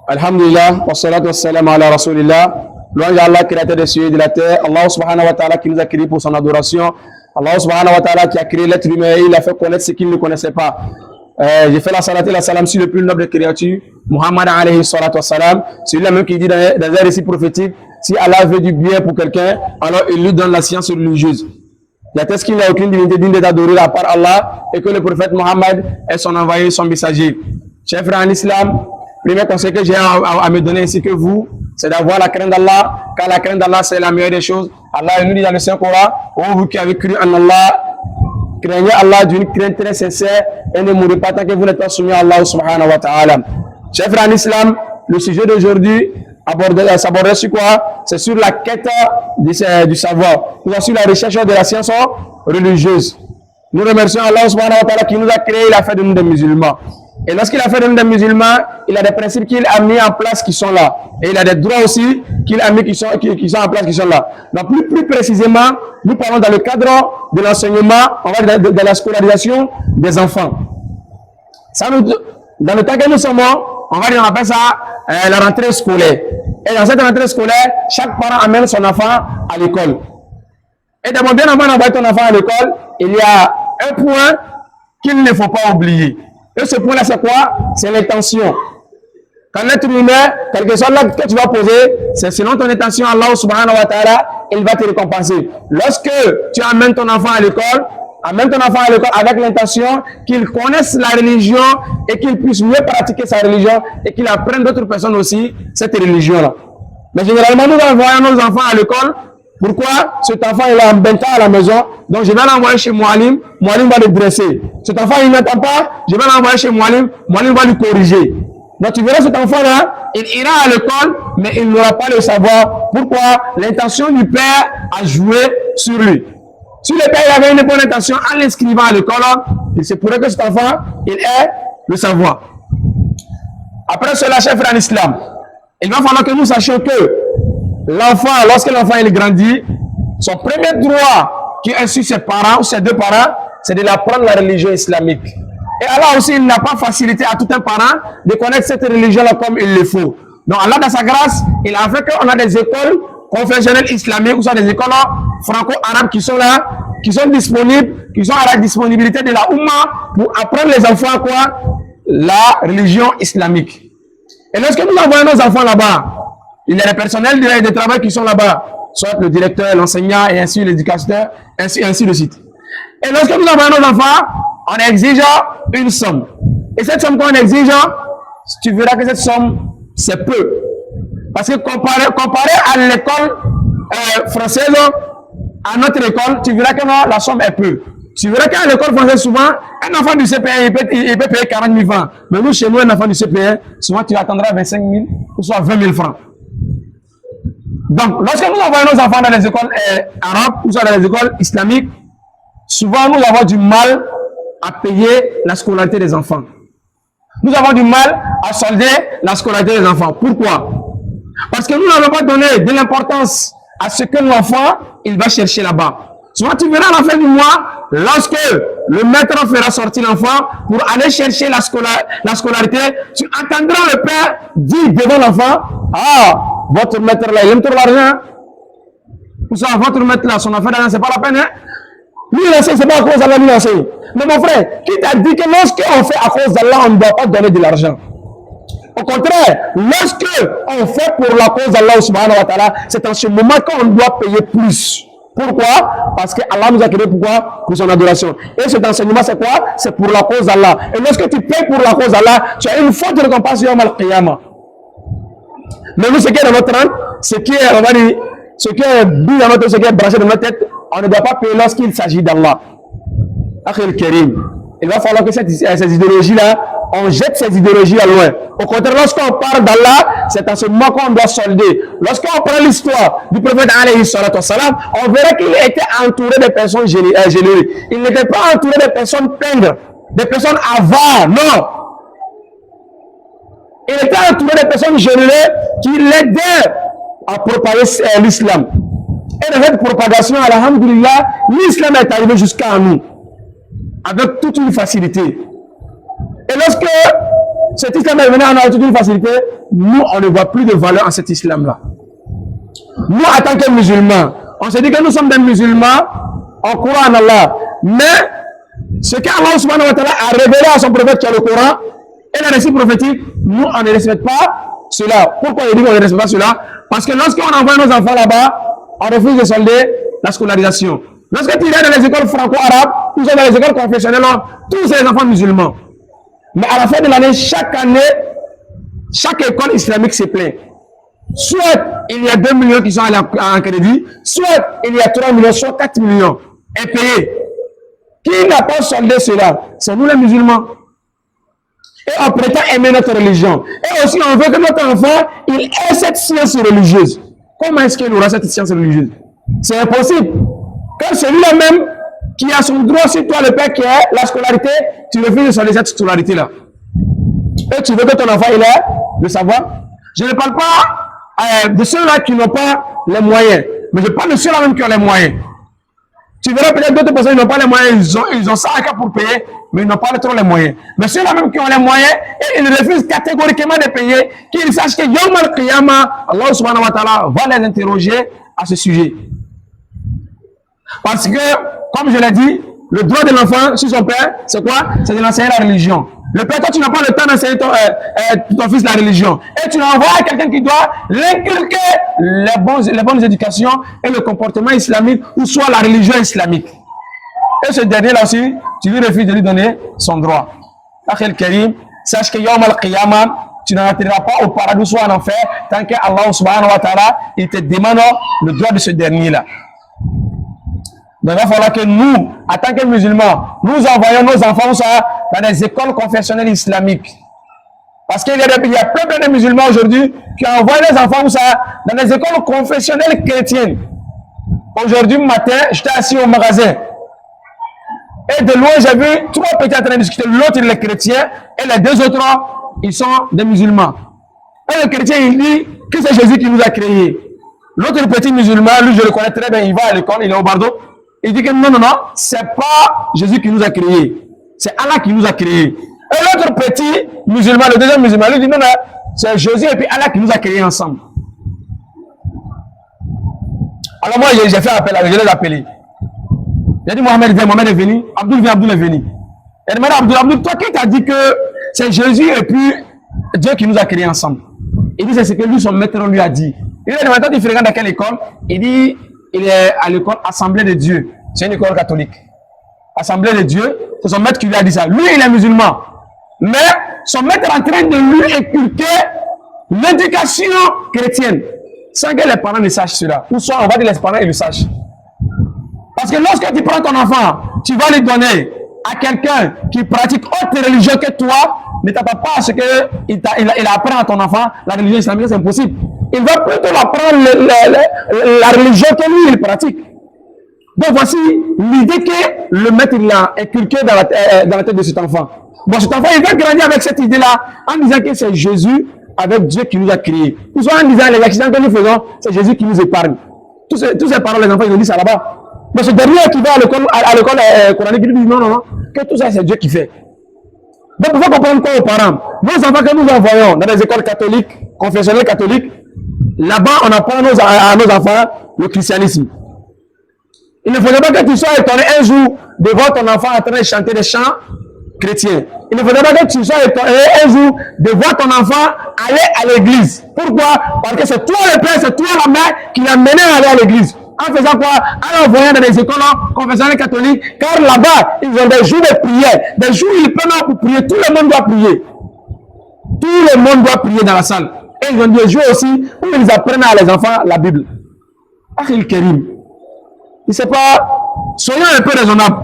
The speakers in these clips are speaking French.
Alhamdulillah, wa salatu wa salam ala rasulillah. Louange à Allah, créateur des cieux et de la terre. Allah subhanahu wa ta'ala qui nous a créés pour son adoration. Allah subhanahu wa ta'ala qui a créé l'être humain et il a fait connaître ce qu'il ne connaissait pas. J'ai fait la salat et la salam sur le plus noble des créatures, Muhammad alayhi salatu wa salam. Celui-là même qui dit dans un récit prophétique, si Allah veut du bien pour quelqu'un, alors il lui donne la science religieuse. J'atteste qu'il n'y a aucune divinité digne d'être adorée à part Allah et que le prophète Muhammad est son envoyé, son messager. Chers frères en islam, premier conseil que j'ai à me donner ainsi que vous, c'est d'avoir la crainte d'Allah, car la crainte d'Allah c'est la meilleure des choses. Allah nous dit dans le Saint-Coran, ô vous qui avez cru en Allah, craignez Allah d'une crainte très sincère et ne mourrez pas tant que vous n'êtes pas soumis à Allah subhanahu wa ta'ala. Chers frères en islam, le sujet d'aujourd'hui s'aborderait sur quoi? C'est sur la quête du savoir, ou sur la recherche de la science religieuse. Nous remercions Allah subhanahu wa ta'ala qui nous a créés, il a fait de nous des musulmans. Et lorsqu'il a fait de nous des musulmans, il a des principes qu'il a mis en place qui sont là. Et il a des droits aussi qu'il a mis qui sont en place qui sont là. Donc plus précisément, nous parlons dans le cadre de l'enseignement, on va de la scolarisation des enfants. Ça dans le temps que nous sommes, on appelle ça la rentrée scolaire. Et dans cette rentrée scolaire, chaque parent amène son enfant à l'école. Et d'abord, bien avant d'envoyer ton enfant à l'école, il y a un point qu'il ne faut pas oublier. Et ce point-là, c'est quoi? C'est l'intention. Quand l'être humain, quelque chose là que tu vas poser, c'est selon ton intention, Allah subhanahu wa ta'ala, il va te récompenser. Lorsque tu amènes ton enfant à l'école, avec l'intention qu'il connaisse la religion et qu'il puisse mieux pratiquer sa religion et qu'il apprenne d'autres personnes aussi cette religion-là. Mais généralement, nous envoyons nos enfants à l'école. Pourquoi? Cet enfant il est en bêta à la maison, donc je vais l'envoyer chez Moualim, Moualim va le dresser. Cet enfant il n'entend pas, je vais l'envoyer chez Moualim, Moualim va le corriger. Donc tu verras cet enfant-là, il ira à l'école, mais il n'aura pas le savoir. Pourquoi? L'intention du père a joué sur lui. Si le père avait une bonne intention en l'inscrivant à l'école, il se pourrait que cet enfant, il ait le savoir. Après cela, chers frères en islam, il va falloir que nous sachions que l'enfant, lorsque l'enfant il grandit, son premier droit qui est sur ses parents ou ses deux parents, c'est de l'apprendre la religion islamique. Et Allah aussi, il n'a pas facilité à tout un parent de connaître cette religion-là comme il le faut. Donc Allah, dans sa grâce, il a fait qu'on a des écoles confessionnelles islamiques, ou soit des écoles franco-arabes qui sont là, qui sont disponibles, qui sont à la disponibilité de la Oumma pour apprendre les enfants quoi? La religion islamique. Et lorsque nous envoyons nos enfants là-bas, il y a des personnels de travail qui sont là-bas, soit le directeur, l'enseignant, et ainsi l'éducateur, ainsi de suite. Et lorsque nous envoyons nos enfants, on exige une somme. Et cette somme qu'on exige, tu verras que cette somme, c'est peu. Parce que comparé à l'école française, à notre école, tu verras que non, la somme est peu. Tu verras qu'à l'école française, souvent, un enfant du CP1, il peut payer 40 000 francs. Mais nous, chez nous, un enfant du CP1, souvent, tu attendras 25 000 ou soit 20 000 francs. Donc, lorsque nous envoyons nos enfants dans les écoles arabes ou soit dans les écoles islamiques, souvent nous avons du mal à payer la scolarité des enfants. Nous avons du mal à solder la scolarité des enfants. Pourquoi? Parce que nous n'avons pas donné de l'importance à ce que l'enfant il va chercher là-bas. Souvent tu verras à la fin du mois, lorsque le maître fera sortir l'enfant pour aller chercher la scolarité, tu entendras le père dire devant l'enfant, ah, votre maître là, il aime trop l'argent. Ou ça, votre maître là, son affaire d'argent, c'est pas la peine, hein? Lui, il enseigne, c'est pas à cause d'Allah, lui, il enseigne. Mais mon frère, qui t'a dit que lorsqu'on fait à cause d'Allah, on ne doit pas donner de l'argent? Au contraire, lorsque on fait pour la cause d'Allah, subhanahu wa ta'ala, c'est en ce moment qu'on doit payer plus. Pourquoi? Parce que Allah nous a créé pourquoi? Pour son adoration. Et cet enseignement, c'est quoi? C'est pour la cause d'Allah. Et lorsque tu payes pour la cause d'Allah, tu as une faute de récompense sur Al-Qiyamah. Mais nous, ce qui est dans notre âme, ce qui est, on va dire, ce qui est bu dans notre, ce qui est branché dans notre tête, on ne doit pas payer lorsqu'il s'agit d'Allah. Akhil Karim. Il va falloir que ces idéologies-là, on jette ces idéologies à loin. Au contraire, lorsqu'on parle d'Allah, c'est à ce moment qu'on doit solder. Lorsqu'on prend l'histoire du prophète alayhi salatu wassalam, on verra qu'il était entouré de personnes généreuses. Il n'était pas entouré de personnes pingres, de personnes avares, non. Il était entouré de personnes généreuses qui l'aidaient à propager l'islam. Et dans cette propagation, alhamdulillah, l'islam est arrivé jusqu'à nous, avec toute une facilité. Et lorsque cet islam est venu en toute une facilité, nous, on ne voit plus de valeur en cet islam-là. Nous, en tant que musulmans, on se dit que nous sommes des musulmans, on croit en Allah. Mais ce qu'Allah subhanahu wa ta'ala a révélé à son prophète qui est le Coran et les récits prophétiques, nous, on ne respecte pas cela. Pourquoi il dit qu'on ne respecte pas cela? Parce que lorsqu'on envoie nos enfants là-bas, on refuse de solder la scolarisation. Lorsque tu es dans les écoles franco-arabes, ou dans les écoles confessionnelles, tous ces enfants musulmans. Mais à la fin de l'année, chaque année, chaque école islamique se plaint. Soit il y a 2 millions qui sont en crédit, soit il y a 3 millions, soit 4 millions impayés. Qui n'a pas soldé cela? C'est nous les musulmans. Et on prétend aimer notre religion. Et aussi on veut que notre enfant, il ait cette science religieuse. Comment est-ce qu'il aura cette science religieuse? C'est impossible. Quand celui-là même qui a son droit sur toi, le père qui a la scolarité, tu refuses de solder cette scolarité-là. Et tu veux que ton enfant il ait le savoir. Je ne parle pas de ceux-là qui n'ont pas les moyens, mais je parle de ceux-là même qui ont les moyens. Tu verras peut-être d'autres personnes qui n'ont pas les moyens, ils ont ça à cas pour payer, mais ils n'ont pas trop les moyens. Mais ceux-là même qui ont les moyens, et ils refusent catégoriquement de payer, qu'ils sachent que Yawm al-Qiyamah, Allah subhanahu wa ta'ala va les interroger à ce sujet. Parce que, comme je l'ai dit, le droit de l'enfant sur son père, c'est quoi? C'est de l'enseigner la religion. Le père, toi, tu n'as pas le temps d'enseigner ton fils la religion. Et tu l'envoies à quelqu'un qui doit l'inculquer les bonnes éducations et le comportement islamique, ou soit la religion islamique. Et ce dernier-là aussi, tu lui refuses de lui donner son droit. Akhil Karim, sache que Yawm al-Qiyamah, tu n'entreras pas au paradis, soit en enfer, tant que Allah subhanahu wa ta'ala, il te demande le droit de ce dernier-là. Donc, il va falloir que nous, en tant que musulmans, nous envoyons nos enfants dans des écoles confessionnelles islamiques. Parce qu'il y a plein de musulmans aujourd'hui qui envoient les enfants dans des écoles confessionnelles chrétiennes. Aujourd'hui matin, j'étais assis au magasin. Et de loin, j'ai vu 3 petits en train de discuter. L'autre, il est chrétien. Et les 2 autres, ils sont des musulmans. Et le chrétien, il dit que c'est Jésus qui nous a créés. L'autre petit musulman, lui, je le connais très bien. Il va à l'école, il est au Bardo. Il dit que non, c'est pas Jésus qui nous a créés. C'est Allah qui nous a créés. Et l'autre petit musulman, le deuxième musulman, lui dit non, c'est Jésus et puis Allah qui nous a créés ensemble. Alors moi, j'ai fait appel, je l'ai appelé. J'ai dit Mohamed vient, Mohamed est venu. Abdul vient, Abdul est venu. Et demandé Abdul, toi qui t'as dit que c'est Jésus et puis Dieu qui nous a créés ensemble. Il dit c'est ce que lui, son maître, lui a dit. Il a demandé, tu fréquentes dans quelle école? Il dit il est à l'école Assemblée de Dieu. C'est une école catholique. Assemblée de Dieu, c'est son maître qui lui a dit ça. Lui, il est musulman. Mais son maître est en train de lui inculquer l'éducation chrétienne. Sans que les parents ne sachent cela. Ou soit on va dire les parents ils le sachent. Parce que lorsque tu prends ton enfant, tu vas lui donner à quelqu'un qui pratique autre religion que toi, ne t'attends pas à ce qu'il apprend à ton enfant la religion islamique, c'est impossible. Il va plutôt apprendre la religion que lui, il pratique. Donc voici l'idée que le maître l'a inculqué dans la tête de cet enfant. Bon, cet enfant, il va grandir avec cette idée-là, en disant que c'est Jésus avec Dieu qui nous a créés. Ou soit en disant les accidents que nous faisons, c'est Jésus qui nous épargne. Tous ces paroles, les enfants, ils ont dit ça là-bas. Mais ce dernier qui va à l'école coranique, il dit non, que tout ça, c'est Dieu qui fait. Donc, il faut comprendre quoi aux parents. Nos enfants que nous envoyons dans les écoles catholiques, confessionnelles catholiques, là-bas, on apprend à nos enfants le christianisme. Il ne faudrait pas que tu sois étonné un jour de voir ton enfant en train de chanter des chants chrétiens. Il ne faudrait pas que tu sois étonné un jour de voir ton enfant aller à l'église. Pourquoi? Parce que c'est toi le père, c'est toi la mère qui l'a mené à aller à l'église. En faisant quoi? En envoyant dans les écoles confessionnelles catholiques, car là-bas, ils ont des jours de prière. Des jours où ils prennent pour prier. Tout le monde doit prier. Tout le monde doit prier dans la salle. Et ils ont des jours aussi où ils apprennent à les enfants la Bible. Akhil Karim. Il ne sait pas. Soyons un peu raisonnables.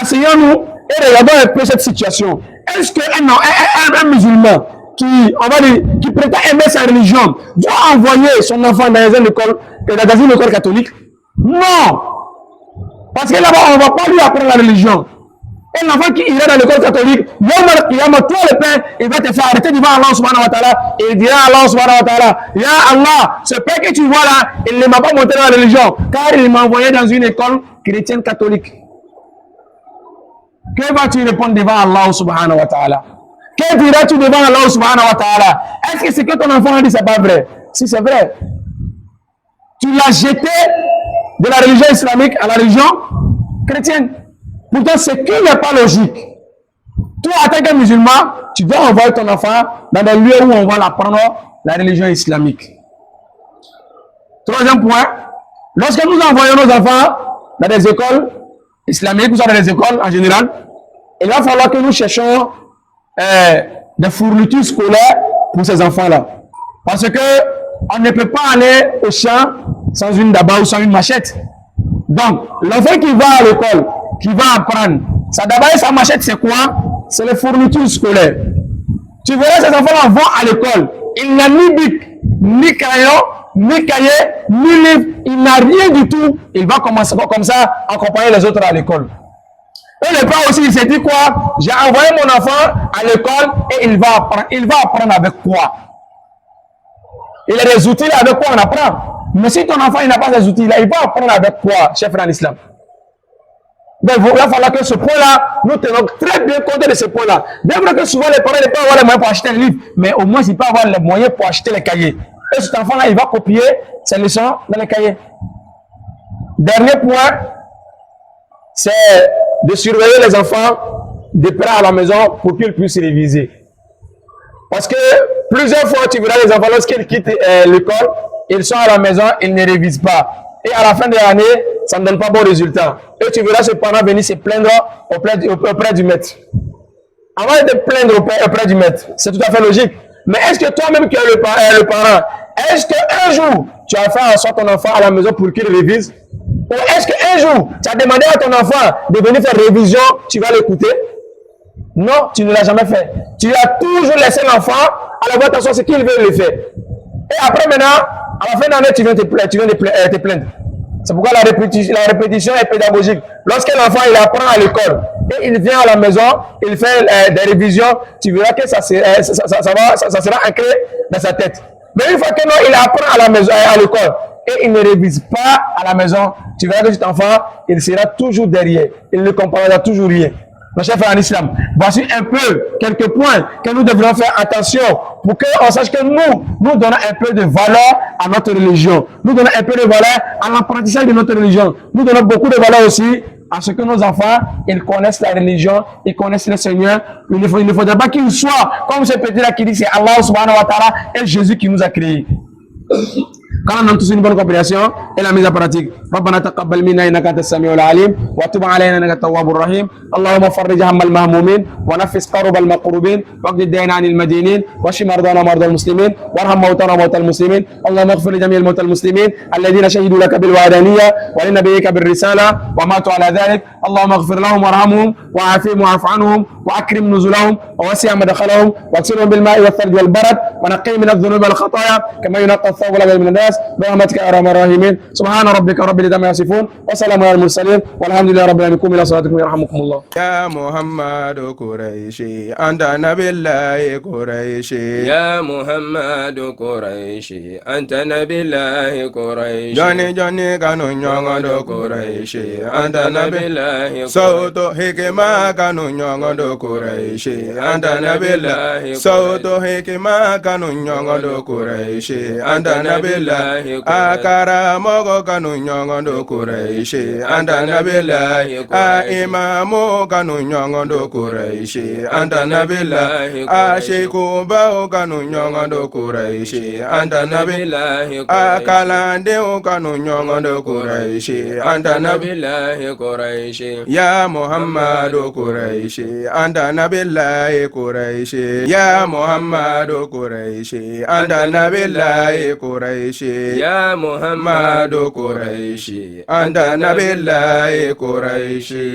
Asseyons-nous et regardons un peu cette situation. Est-ce qu'un musulman qui prétend aimer sa religion doit envoyer son enfant dans une école catholique? Non! Parce que là-bas, on ne va pas lui apprendre la religion. Et l'enfant qui ira dans l'école catholique, toi le père, il va te faire arrêter devant Allah subhanahu wa ta'ala. Et il dira à Allah subhanahu wa ta'ala, Ya Allah, ce père que tu vois là, il ne m'a pas montré la religion, car il m'a envoyé dans une école chrétienne catholique. Que vas-tu répondre devant Allah subhanahu wa ta'ala? Que diras-tu devant Allah subhanahu wa ta'ala? Est-ce que ce que ton enfant a dit, c'est pas vrai? Si c'est vrai, tu l'as jeté de la religion islamique à la religion chrétienne. Pourtant, ce qui n'est pas logique. Toi, en tant que musulman, tu dois envoyer ton enfant dans des lieux où on va l'apprendre la religion islamique. Troisième point, lorsque nous envoyons nos enfants dans des écoles islamiques, ou dans des écoles en général, il va falloir que nous cherchions des fournitures scolaires pour ces enfants-là. Parce que on ne peut pas aller au champ sans une daba ou sans une machette. Donc, l'enfant qui va à l'école, qui va apprendre, sa daba et sa machette, c'est quoi? C'est les fournitures scolaires. Tu verras, ces enfants-là vont à l'école. Il n'a ni bic, ni crayon, ni cahier, ni livre. Il n'a rien du tout. Il va commencer comme ça à accompagner les autres à l'école. Et le père aussi, il s'est dit quoi? J'ai envoyé mon enfant à l'école et il va apprendre. Il va apprendre avec quoi? Il a des outils avec quoi on apprend. Mais si ton enfant il n'a pas des outils là, il va apprendre avec quoi, chef en islam? Donc il va falloir que ce point-là, nous tenons très bien compte de ce point-là. Bien vrai que souvent les parents ne peuvent pas avoir les moyens pour acheter un livre, mais au moins ils peuvent avoir les moyens pour acheter les cahiers. Et cet enfant-là, il va copier ses leçons dans les cahiers. Dernier point, c'est de surveiller les enfants de près à la maison pour qu'ils puissent réviser. Parce que plusieurs fois, tu verras les enfants, lorsqu'ils quittent l'école, ils sont à la maison, ils ne révisent pas. Et à la fin de l'année, ça ne donne pas bon résultat. Et tu verras ce parent venir se plaindre auprès du maître. Avant de te plaindre auprès du maître, c'est tout à fait logique. Mais est-ce que toi-même qui es le parent, est-ce qu'un jour, tu as fait en sorte ton enfant à la maison pour qu'il révise? Ou est-ce qu'un jour, tu as demandé à ton enfant de venir faire révision, tu vas l'écouter? Non, tu ne l'as jamais fait. Tu as toujours laissé l'enfant à la voie attention ce qu'il veut le faire. Et après maintenant, à la fin d'année, tu viens te plaindre. C'est pourquoi la répétition est pédagogique. Lorsque l'enfant il apprend à l'école et il vient à la maison, il fait des révisions, tu verras que ça sera ancré dans sa tête. Mais une fois que il apprend à la maison, à l'école, et il ne révise pas à la maison, tu verras que cet enfant, il sera toujours derrière. Il ne comprendra toujours rien. Mon cher frère en islam, voici un peu quelques points que nous devrions faire attention pour qu'on sache que nous donnons un peu de valeur à notre religion. Nous donnons un peu de valeur à l'apprentissage de notre religion. Nous donnons beaucoup de valeur aussi à ce que nos enfants, ils connaissent la religion, ils connaissent le Seigneur. Il ne faudrait pas qu'ils soient comme ce petit-là qui dit c'est Allah subhanahu wa ta'ala et Jésus qui nous a créés. Quand on a tous une bonne compréhension et la mise en pratique. ربنا تقبل منا انك انت السميع العليم وتب علينا انك التواب الرحيم اللهم فرج هم المهمومين ونفس كرب المكروبين واقض الدين عن المدينين واشف مرضانا ومرضى المسلمين وارحم موتانا وموتى المسلمين اللهم اغفر لجميع الموتى المسلمين الذين شهدوا لك بالوحدانيه ولنبيك بالرساله وماتوا على ذلك اللهم اغفر لهم وارحمهم وعافهم واعف عنهم واكرم نزلهم ووسع مدخلهم واغسلهم بالماء والثلج والبرد ونقهم من الذنوب والخطايا كما ينقى الثوب الابيض من الناس برحمتك يا ارحم الراحمين سبحان ربك رب العزة عما يصفون وسلام على المرسلين والحمد لله رب العالمين. الى صلاتكم يرحمكم الله. يا محمد قريشي أنت نبي الله قريشي يا محمد قريشي أنت نبي الله قريشي جوني جوني كانوا نيونغو قريشي أنت نبي الله صوت حكمة كانوا نيونغو قريشي أنت نبي الله صوت حكمة كانوا نيونغو قريشي أنت نبي الله أكرم كانوا نيونغو قريشي أنت نبي الله إمام كانوا نيونغو قريشي أنت نبي الله أشيكو باو كانوا نيونغو قريشي أنت نبي الله أكالانديو كانوا نيونغو قريشي أنت نبي الله قريشي يا محمد قريشي أنت نبي الله قريشي يا محمد قريشي أنت نبي الله قريشي يا محمد قريشي أنت نبي الله قريشي.